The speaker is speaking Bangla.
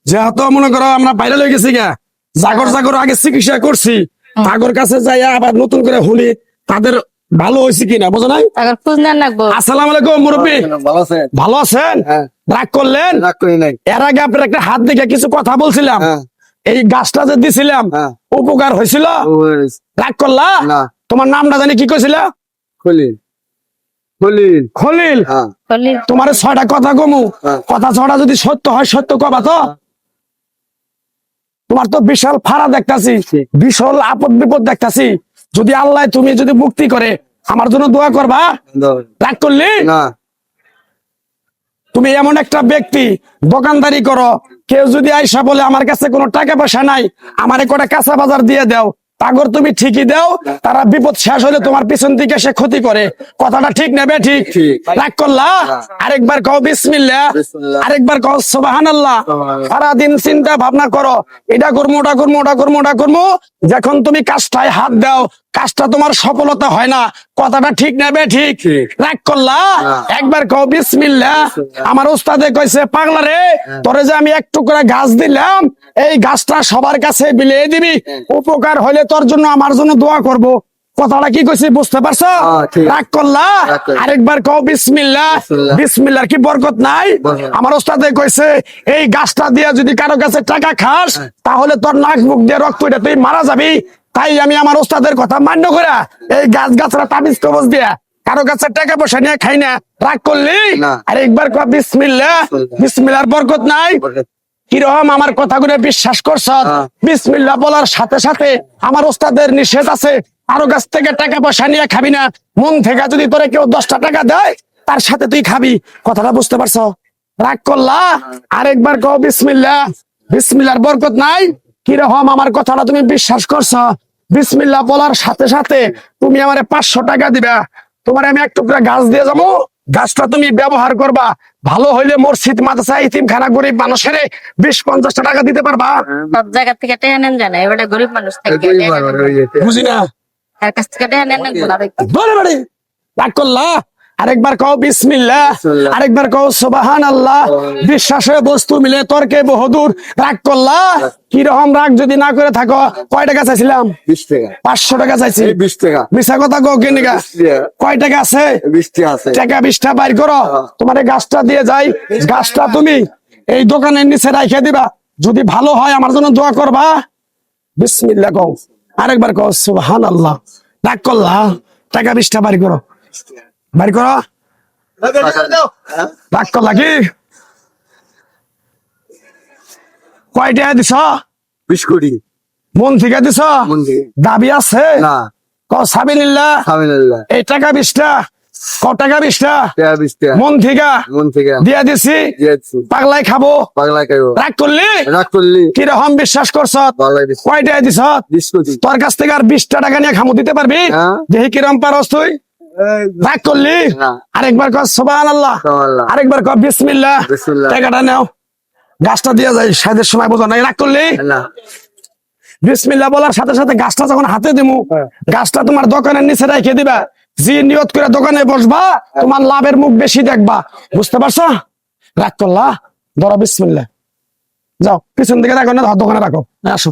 যেহেতু মনে করো আমরা বাইরে লয়ে গেছি গা, জাগর জাগর আগে চিকিৎসা করছি, তাগর কাছে যাই আবার নতুন করে হলি তাদের ভালো হয়েছে কিনা বোঝো নাই। তারপর খোঁজ নেন রাখবো। আসসালামু আলাইকুম মুরব্বী, ভালো আছেন? ভালো আছেন? হ্যাঁ। রাগ করলেন? রাগ করি নাই। এর আগে আপনার একটা হাত দেখে কিছু কথা বলছিলাম, হ্যাঁ। এই গাছটা যে দিছিলাম হ্যাঁ। উপকার হয়েছিল? রাগ করলা? না। তোমার নামটা জানি কি কইছিল? খলিল। খলিল। খলিল। হ্যাঁ। খলিল। তোমার 6টা কথা কমু, হ্যাঁ। কথা 6টা যদি সত্য হয় সত্য কবা তো। তোমার তো বিশাল ফাড়া দেখতাছি, বিশাল আপদ বিপদ দেখতাছি, যদি আল্লাহ তুমি যদি মুক্তি করে আমার জন্য দোয়া করবা। রাগ করলি? না। তুমি এমন একটা ব্যক্তি দোকানদারি করো, কেউ যদি আইসা বলে আমার কাছে কোনো টাকা পয়সা নাই, আমারে কটা কাঁচা বাজার দিয়ে দাও, তাগর তুমি ঠিকই দাও, তারা বিপদ শেষ হলে তোমার পিছন থেকে সে ক্ষতি করে। কথাটা ঠিক নেবে? ঠিক। রাগ করলা? আরেকবার কও বিসমিল্লাহ, আরেকবার কও সুবহানাল্লাহ। সারাদিন চিন্তা ভাবনা করো, এটা করবো ওটা করবো ওটা করবো ওটা করবো, যখন তুমি কাজটায় হাত দাও কাজটা তোমার সফলতা হয় না। কথাটা ঠিক নেবে? ঠিক। রাগ করলা? একবার কও বিসমিল্লাহ। আমার উস্তাদে কইছে পাগলা রে, তোরে যে আমি একটু করে গাছ দিলাম, এই গাছটা সবার কাছে বিলিয়ে দিবি, উপকার হলে তোর জন্য আমার জন্য দোয়া করব। কথাটা কি কইছি বুঝতে পারছো? রাগ করলা? আরেকবার কও বিসমিল্লাহ। বিসমিল্লাহর কি বরকত নাই? আমার উস্তাদে কইছে এই গাছটা দিয়ে যদি কারো কাছে টাকা খাস তাহলে তোর নাক মুখ দিয়ে রক্ত উঠে তুই মারা যাবি। তাই আমি আমার উস্তাদের কথা মান্য করে এই গাছ গাছরা তাবিজ কবজ দিয়া কারো কাছে টাকা পয়সা নিয়ে খাই না। রাগ করলি? আরেকবার কও বিসমিল্লাহ। বিসমিল্লাহর বরকত নাই? কিরকম আমার কথাগুলো বিশ্বাস করছ? বিসমিল্লাহ বলার সাথে সাথে আমার ওস্তাদের নিষেধ আছে কারো কাছ থেকে টাকা পয়সা নিয়ে খাবি না। মন থেকে যদি তোরে কেউ 10টা টাকা দেয় তার সাথে তুই খাবি। কথাটা বুঝতে পারছো? রাগ করলা? আরেকবার কও বিসমিল্লাহ। বিসমিল্লাহর বরকত নাই? কিরকম আমার কথাটা তুমি বিশ্বাস করছ? বিসমিল্লাহ বলার সাথে সাথে তুমি আমারে 500 টাকা দিবা, তোমার আমি এক টুকরা গাছ দিয়ে যাবো, গাছটা তুমি ব্যবহার করবা, ভালো হইলে মসজিদ মাদ্রাসা ইতিমখানা গরিব মানুষের 20-50 টাকা দিতে পারবা। সব জায়গা থেকে টেনে নেন জানা, এবারে গরিব মানুষ থাকে বুঝি না, তার কাছ থেকে টেনে নেন না। বলে বাড়ি। রাগ করলা? আরেকবার কও বিসমিল্লাহ। আরেকবার কও সুবহানাল্লাহ। বিশ্বাসের বস্তু মিলে তর্কে বহুদূর। রাগ করলা? কিরকম রাগ যদি না করে থাকো? কয় টাকা চাইছিলাম? 20 টাকা। 500 টাকা চাইছি। 20 টাকা। মিছা কথা কও কেন? কয় টাকা আছে? 20 টাকা আছে। টাকা 20টা বাইর করো, তোমার এই গাছটা দিয়ে যাই। গাছটা তুমি এই দোকানের নিচে রাইখে দিবা, যদি ভালো হয় আমার জন্য দোয়া করবা। বিসমিল্লাহ কও। আরেকবার কও সুবহানাল্লাহ। রাগ করলা? টাকা 20টা বাইর করো, বাইর করো। রাগ করলা কি? কয় টাকা দিছ? 20 কোটি। মন থেকে দিছ? মন থেকে। দাবি আছে? না। কও সাবিলিল্লাহ। সাবিলিল্লাহ। এই টাকা 20টা, কয় টাকা 20টা? টাকা 20 টাকা। মন থেকে মন থেকে। দিয়া দিছি, দিয়েছি। পাগলাই খাবো। পাগলা খাইবো। রাগ করলি? রাগ করলি? কিরকম বিশ্বাস করছ? পাগলা দিস। কয় টাকা দিছ? 20 কোটি। তোর কাছ থেকে আর 20টা টাকা নিয়ে খামু দিতে পারবি? হ্যাঁ। যে কিরম পারস তুই? রাগ করলি? না। আরেকবার কর সুবহানাল্লাহ। সুবহানাল্লাহ। আরেকবার কর বিসমিল্লাহ। বিসমিল্লাহ। টাকাটা নাও, গাছটা দিয়ে যাই, সাইদের সময় বোঝা নাই। রাগ করলি? না। বিসমিল্লাহ বলার সাথে সাথে গাছটা যখন হাতে দিমু, গাছটা তোমার দোকানের নিচে রেখে দিবা, যে নিয়ত করে দোকানে বসবা তোমার লাভের মুখ বেশি দেখবা। বুঝতে পারছো? রাগ করলা? ধরো বিসমিল্লাহ, যাও পিছন দিকে রাখো না, দোকানে রাখো। আসো।